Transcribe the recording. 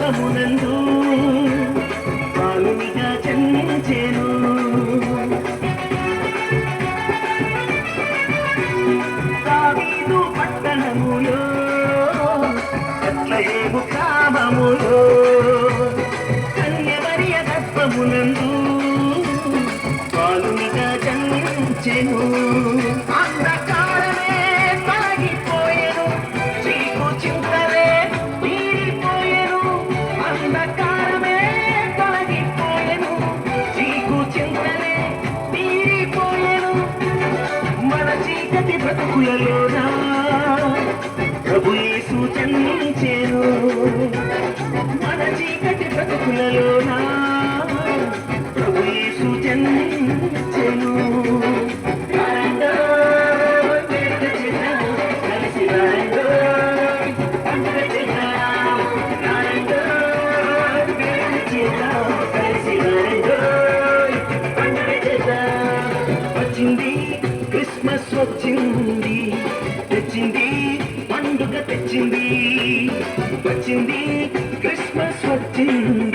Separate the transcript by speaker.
Speaker 1: గర్భమునందు బాలునిగా జన్మించెను. దావీదు పట్టణములో బెత్లెహేము గ్రామములో కన్యమరియ గర్భమునందు బాలునిగా జన్మించెను. అంధకారమే తొలగిపోయెను, చీకు చింతలే తీరిపోయెను. అంధకారమే తొలగిపోయెను, చీకు చింతలే తీరిపోయెను. మన చీకటి బ్రతుకులలోన ప్రభు యేసు జన్మించెను. మన చీకటి బ్రతుకులలోన ప్రభు యేసు జన్మించెను. వచ్చింది క్రిస్మస్ వచ్చింది, తెచ్చింది పండుగ తెచ్చింది. వచ్చింది క్రిస్మస్ వచ్చింది.